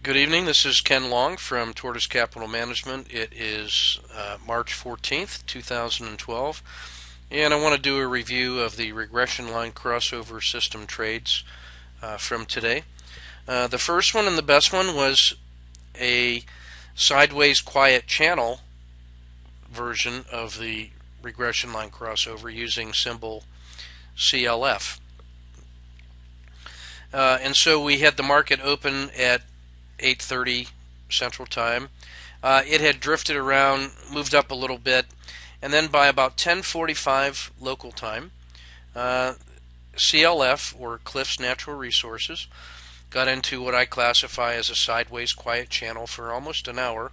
Good evening. This is Ken Long from Tortoise Capital Management. It is March 14th, 2012, and I want to do a review of the regression line crossover system trades from today. The first one and the best one was a sideways quiet channel version of the regression line crossover using symbol CLF. And so we had the market open at 8:30 Central Time. It had drifted around, moved up a little bit, and then by about 10:45 local time, CLF, or Cliffs Natural Resources, got into what I classify as a sideways quiet channel for almost an hour.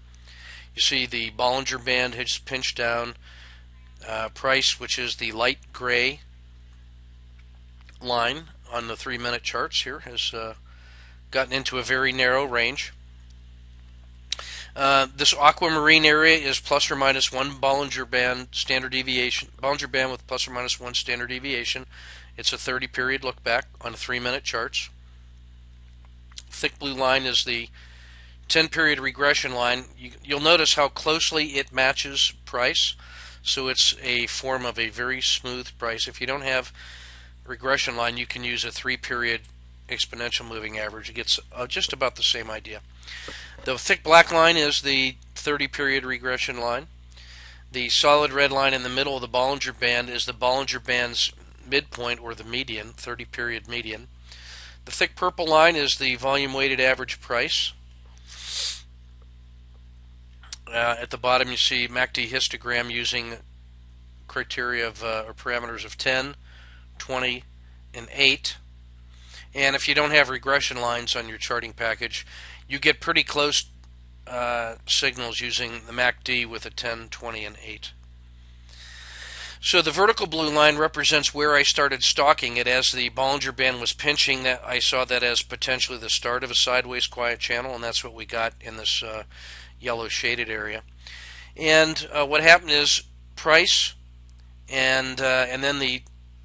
You see the Bollinger Band has pinched down. Price, which is the light gray line on the 3-minute charts here, has gotten into a very narrow range. This aquamarine area is plus or minus one Bollinger Band standard deviation. Bollinger Band with plus or minus one standard deviation. It's a 30 period look back on 3-minute charts. Thick blue line is the 10 period regression line. You'll notice how closely it matches price. So it's a form of a very smooth price. If you don't have regression line, you can use a 3-period exponential moving average. It gets just about the same idea. The thick black line is the 30-period regression line. The solid red line in the middle of the Bollinger Band is the Bollinger Band's midpoint, or the median, 30-period median. The thick purple line is the volume-weighted average price. At the bottom you see MACD histogram using criteria of or parameters of 10, 20, and 8. And if you don't have regression lines on your charting package, you get pretty close signals using the MACD with a 10, 20, and 8. So the vertical blue line represents where I started stalking it. As the Bollinger Band was pinching, that I saw that as potentially the start of a sideways quiet channel, and that's what we got in this yellow shaded area. And what happened is price and then the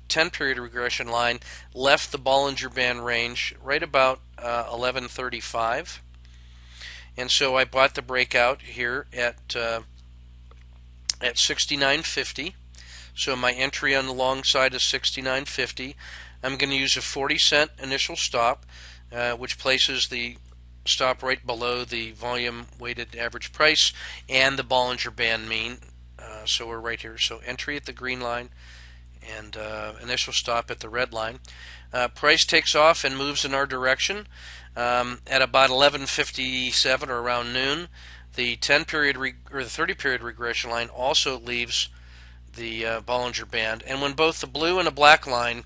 10-period regression line left the Bollinger Band range right about 11:35, and so I bought the breakout here at 69.50. So my entry on the long side is 69.50. I'm going to use a 40-cent initial stop, which places the stop right below the volume weighted average price and the Bollinger Band mean. So we're right here. So entry at the green line and initial stop at the red line. Price takes off and moves in our direction. At about 11:57 or around noon, the 10-period or the 30-period regression line also leaves the Bollinger Band, and when both the blue and the black line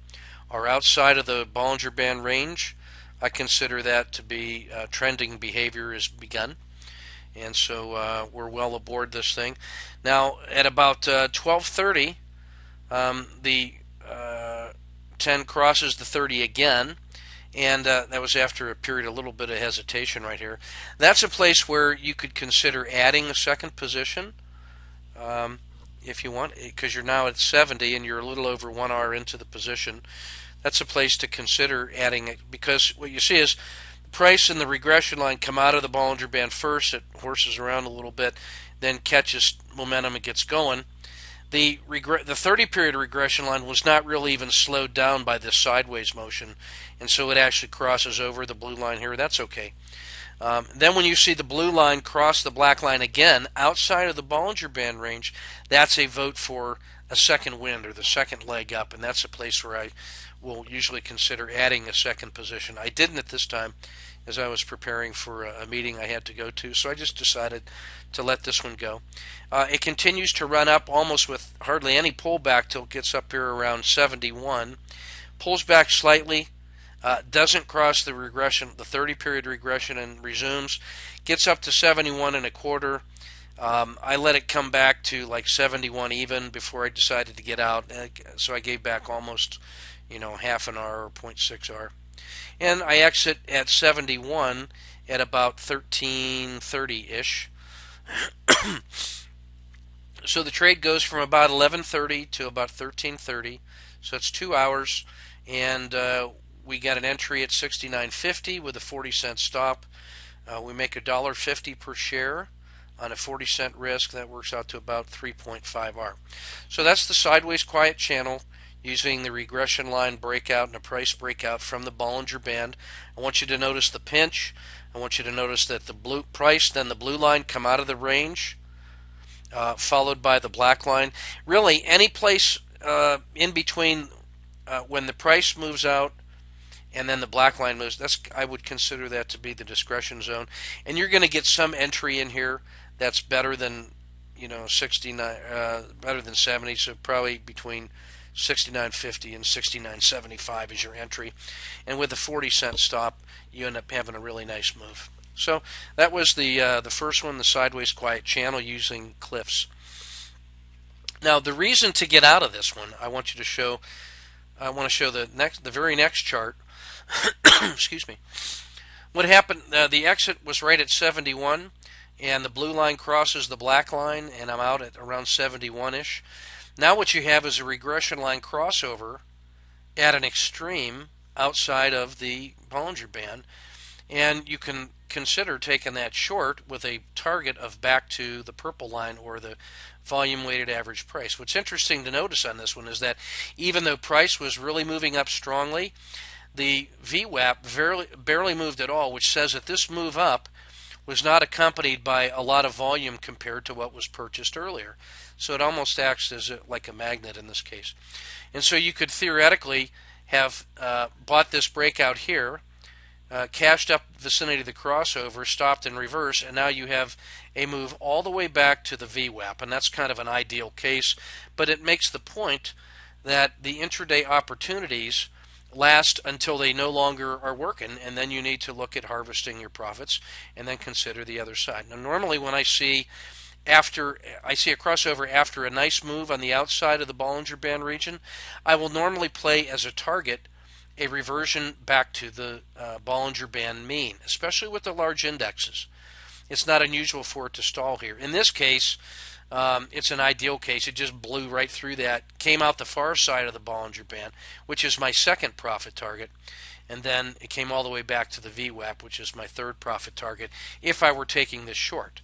are outside of the Bollinger Band range, I consider that to be trending behavior has begun, and so we're well aboard this thing. Now at about 12:30, the 10 crosses the 30 again, and that was after a period, a little bit of hesitation right here. That's a place where you could consider adding a second position. If you want, because you're now at 70 and you're a little over 1 hour into the position, that's a place to consider adding it, because what you see is the price and the regression line come out of the Bollinger Band first. It horses around a little bit, then catches momentum and gets going. The 30-period regression line was not really even slowed down by this sideways motion, and so it actually crosses over the blue line here. That's okay. Then when you see the blue line cross the black line again outside of the Bollinger Band range, that's a vote for a second wind, or the second leg up, and that's a place where I will usually consider adding a second position. I didn't at this time, as I was preparing for a meeting I had to go to, so I just decided to let this one go. It continues to run up almost with hardly any pullback till it gets up here around 71, pulls back slightly, doesn't cross the regression, the 30-period regression, and resumes, gets up to 71 and a quarter. I let it come back to like 71 even before I decided to get out, so I gave back almost, half an R or 0.6 R. And I exit at 71 at about 13:30-ish. So the trade goes from about 11:30 to about 13:30, so it's 2 hours, and we got an entry at 69.50 with a 40-cent stop. We make $1.50 per share on a 40-cent risk. That works out to about 3.5R. So that's the sideways quiet channel using the regression line breakout and a price breakout from the Bollinger Band. I want you to notice the pinch. I want you to notice that the blue price, then the blue line come out of the range, followed by the black line. Really, any place in between when the price moves out and then the black line moves, I would consider that to be the discretion zone. And you're going to get some entry in here that's better than 69, better than 70. So probably between 69.50 and 69.75 is your entry. And with a 40-cent stop, you end up having a really nice move. So that was the first one, the sideways quiet channel using cliffs. Now the reason to get out of this one, I want to show the very next chart. Excuse me. What happened? The exit was right at 71, and the blue line crosses the black line, and I'm out at around 71-ish. Now what you have is a regression line crossover at an extreme outside of the Bollinger Band, and you can consider taking that short with a target of back to the purple line or the volume weighted average price. What's interesting to notice on this one is that even though price was really moving up strongly, the VWAP barely moved at all, which says that this move up was not accompanied by a lot of volume compared to what was purchased earlier. So it almost acts as like a magnet in this case. And so you could theoretically have bought this breakout here, cashed up vicinity of the crossover, stopped in reverse, and now you have a move all the way back to the VWAP. And that's kind of an ideal case, but it makes the point that the intraday opportunities last until they no longer are working, and then you need to look at harvesting your profits and then consider the other side. Now normally when I see a crossover after a nice move on the outside of the Bollinger Band region, I will normally play as a target a reversion back to the Bollinger Band mean, especially with the large indexes. It's not unusual for it to stall here. In this case, it's an ideal case. It just blew right through that, came out the far side of the Bollinger Band, which is my second profit target, and then it came all the way back to the VWAP, which is my third profit target if I were taking this short.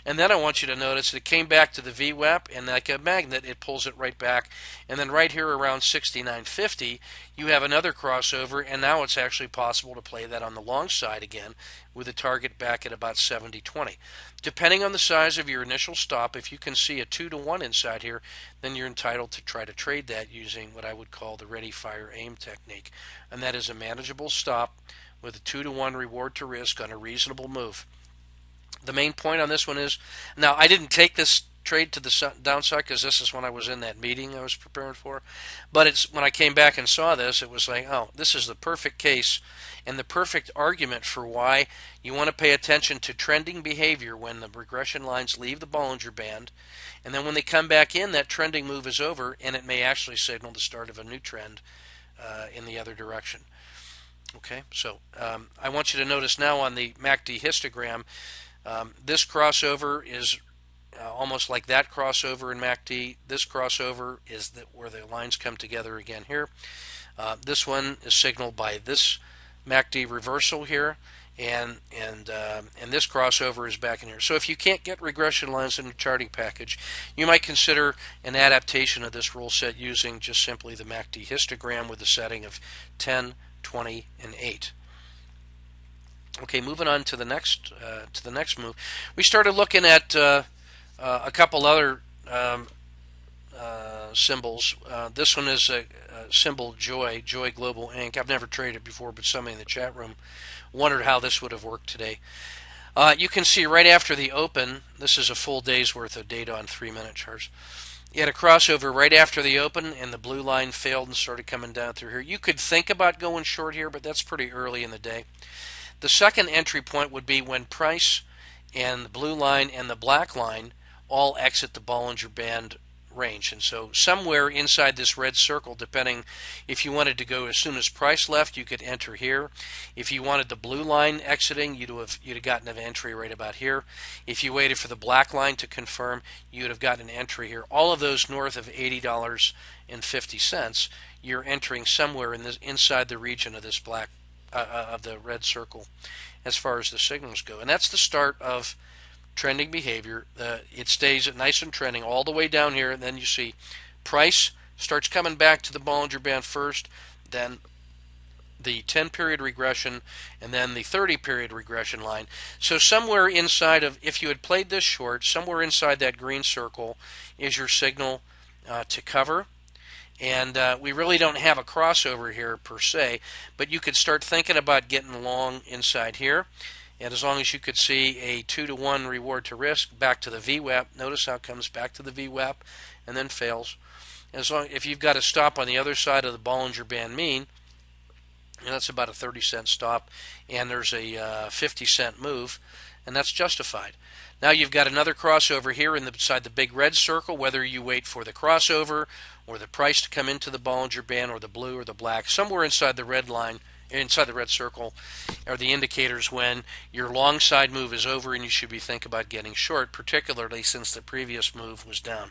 And then I want you to notice it came back to the VWAP, and like a magnet, it pulls it right back. And then right here around 69.50, you have another crossover, and now it's actually possible to play that on the long side again with a target back at about 70.20. Depending on the size of your initial stop, if you can see a 2-to-1 inside here, then you're entitled to try to trade that using what I would call the ready, fire, aim technique. And that is a manageable stop with a 2-to-1 reward to risk on a reasonable move. The main point on this one is, now I didn't take this trade to the downside because this is when I was in that meeting I was preparing for, but it's when I came back and saw this, it was like, oh, this is the perfect case and the perfect argument for why you want to pay attention to trending behavior when the regression lines leave the Bollinger Band, and then when they come back in, that trending move is over, and it may actually signal the start of a new trend in the other direction. Okay, so I want you to notice now on the MACD histogram, this crossover is almost like that crossover in MACD. This crossover is where the lines come together again here. This one is signaled by this MACD reversal here, and this crossover is back in here. So if you can't get regression lines in your charting package, you might consider an adaptation of this rule set using just simply the MACD histogram with the setting of 10, 20, and 8. Okay, moving on to the next move. We started looking at a couple other symbols. This one is a symbol Joy Global Inc. I've never traded before, but somebody in the chat room wondered how this would have worked today. You can see right after the open, this is a full day's worth of data on 3-minute charts. You had a crossover right after the open, and the blue line failed and started coming down through here. You could think about going short here, but that's pretty early in the day. The second entry point would be when price and the blue line and the black line all exit the Bollinger Band range. And so somewhere inside this red circle, depending if you wanted to go as soon as price left, you could enter here. If you wanted the blue line exiting, you'd have gotten an entry right about here. If you waited for the black line to confirm, you'd have gotten an entry here. All of those north of $80.50, you're entering somewhere inside the region of this of the red circle. as far as the signals go. And that's the start of trending behavior. It stays nice and trending all the way down here, and then you see price starts coming back to the Bollinger Band first, then the 10-period regression, and then the 30-period regression line. So somewhere inside of, if you had played this short, somewhere inside that green circle is your signal to cover. And we really don't have a crossover here per se, but you could start thinking about getting long inside here. And as long as you could see a 2-to-1 reward to risk back to the VWAP, notice how it comes back to the VWAP and then fails. If you've got a stop on the other side of the Bollinger Band mean, and that's about a 30-cent stop, and there's a 50-cent move, and that's justified. Now you've got another crossover here inside the big red circle, whether you wait for the crossover or the price to come into the Bollinger Band or the blue or the black. Somewhere inside the red line, inside the red circle, are the indicators when your long side move is over and you should be thinking about getting short, particularly since the previous move was down.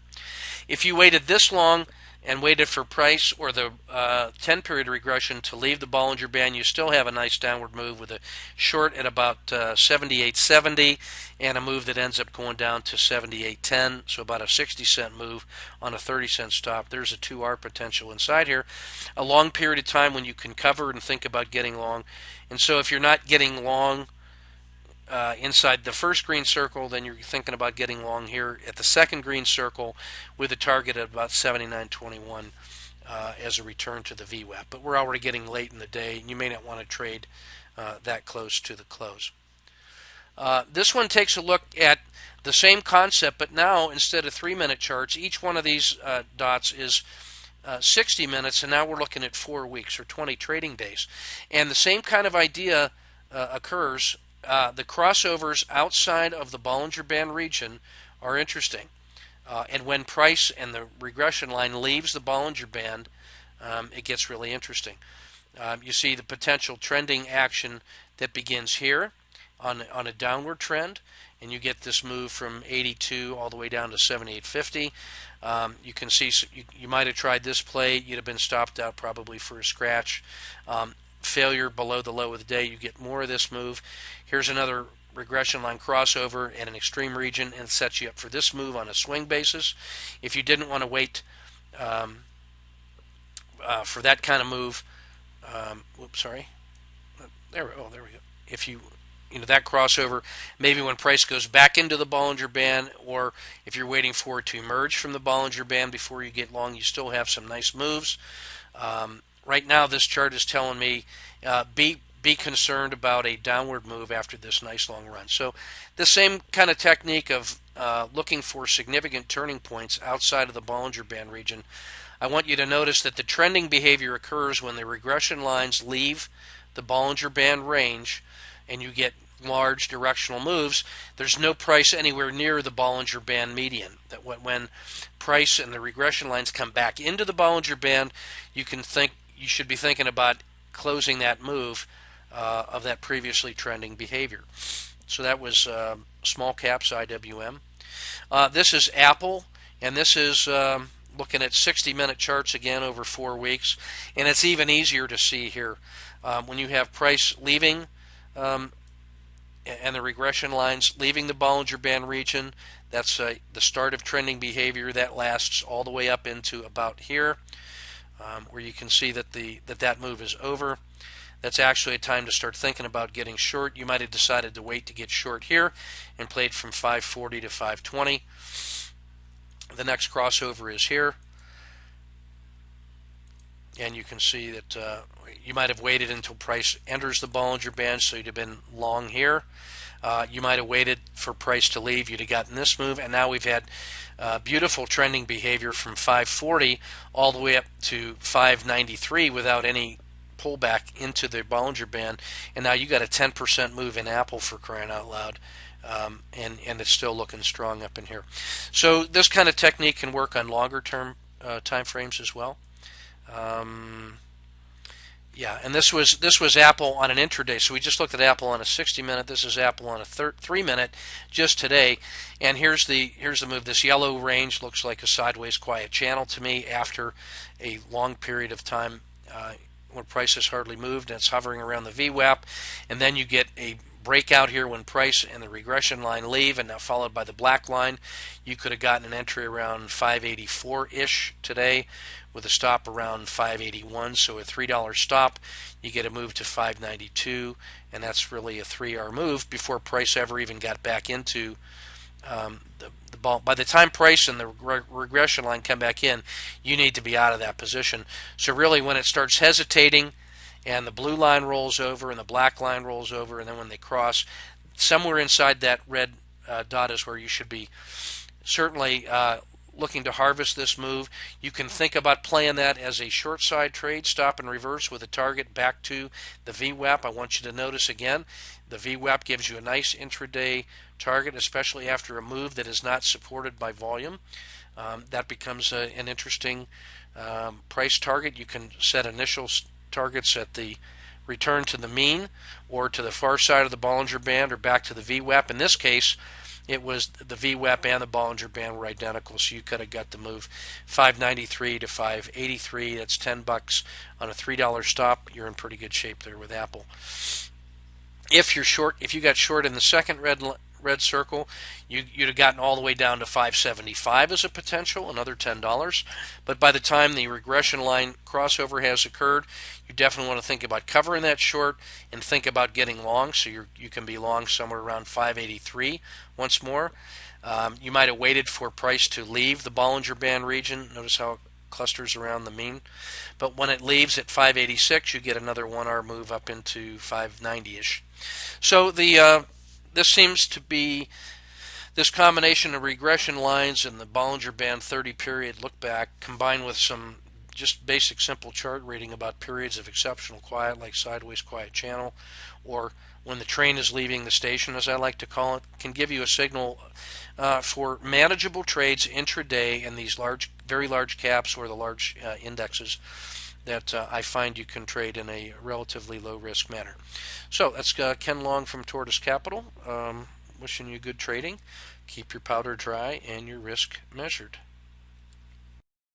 If you waited this long and waited for price or the 10-period regression to leave the Bollinger Band, you still have a nice downward move with a short at about 78.70 and a move that ends up going down to 78.10, so about a 60-cent move on a 30-cent stop. There's a 2R potential inside here. A long period of time when you can cover and think about getting long. And so if you're not getting long inside the first green circle, then you're thinking about getting long here at the second green circle with a target at about 79.21 as a return to the VWAP. But we're already getting late in the day, and you may not want to trade that close to the close. This one takes a look at the same concept, but now instead of 3-minute charts, each one of these dots is 60 minutes, and now we're looking at 4 weeks or 20 trading days. And the same kind of idea occurs. The crossovers outside of the Bollinger Band region are interesting. And when price and the regression line leaves the Bollinger Band, it gets really interesting. You see the potential trending action that begins here on a downward trend, and you get this move from 82 all the way down to 78.50. You can see you might have tried this play. You'd have been stopped out probably for a scratch. Failure below the low of the day, you get more of this move. Here's another regression line crossover in an extreme region, and sets you up for this move on a swing basis. If you didn't want to wait for that kind of move, there we go. If you that crossover, maybe when price goes back into the Bollinger Band, or if you're waiting for it to emerge from the Bollinger Band before you get long, you still have some nice moves. Right now, this chart is telling me be concerned about a downward move after this nice long run. So the same kind of technique of looking for significant turning points outside of the Bollinger Band region. I want you to notice that the trending behavior occurs when the regression lines leave the Bollinger Band range and you get large directional moves. There's no price anywhere near the Bollinger Band median. That when price and the regression lines come back into the Bollinger Band, you should be thinking about closing that move of that previously trending behavior. So that was small caps IWM. This is Apple, and this is looking at 60-minute charts again over 4 weeks, and it's even easier to see here when you have price leaving and the regression lines leaving the Bollinger Band region. That's the start of trending behavior that lasts all the way up into about here, where you can see that that move is over. That's actually a time to start thinking about getting short. You might have decided to wait to get short here and played from 540 to 520. The next crossover is here, and you can see that you might have waited until price enters the Bollinger Band, so you'd have been long here. You might have waited for price to leave, you'd have gotten this move, and now we've had beautiful trending behavior from 540 all the way up to 593 without any pullback into the Bollinger Band, and now you got a 10% move in Apple, for crying out loud. And it's still looking strong up in here. So this kind of technique can work on longer term time frames as well. Yeah, and this was Apple on an intraday. So we just looked at Apple on a 60-minute. This is Apple on a 3-minute just today. And here's the move. This yellow range looks like a sideways quiet channel to me after a long period of time when price has hardly moved and it's hovering around the VWAP, and then you get a breakout here when price and the regression line leave, and now followed by the black line. You could have gotten an entry around 584-ish today with a stop around 581. So a $3 stop, you get a move to 592, and that's really a 3-hour move before price ever even got back into the ball. By the time price and the regression line come back in, you need to be out of that position. So really, when it starts hesitating and the blue line rolls over and the black line rolls over, and then when they cross, somewhere inside that red dot is where you should be certainly looking to harvest this move. You can think about playing that as a short side trade, stop and reverse with a target back to the VWAP. I want you to notice again, the VWAP gives you a nice intraday target, especially after a move that is not supported by volume. That becomes an interesting price target. You can set initial targets at the return to the mean or to the far side of the Bollinger Band or back to the VWAP. In this case, it was the VWAP and the Bollinger Band were identical, so you could have got the move 593 to 583. That's $10 on a $3 stop. You're in pretty good shape there with Apple. If you're short, if you got short in the second red circle, you'd have gotten all the way down to 575 as a potential, another $10. But by the time the regression line crossover has occurred, you definitely want to think about covering that short and think about getting long. So you can be long somewhere around 583 once more. You might have waited for price to leave the Bollinger Band region. Notice how it clusters around the mean. But when it leaves at 586, you get another 1-hour move up into 590-ish. So this seems to be this combination of regression lines and the Bollinger Band 30 period look back combined with some just basic simple chart reading about periods of exceptional quiet like sideways quiet channel or when the train is leaving the station, as I like to call it, can give you a signal for manageable trades intraday in these very large caps or the large indexes that I find you can trade in a relatively low risk manner. So that's Ken Long from Tortoise Capital. Wishing you good trading. Keep your powder dry and your risk measured.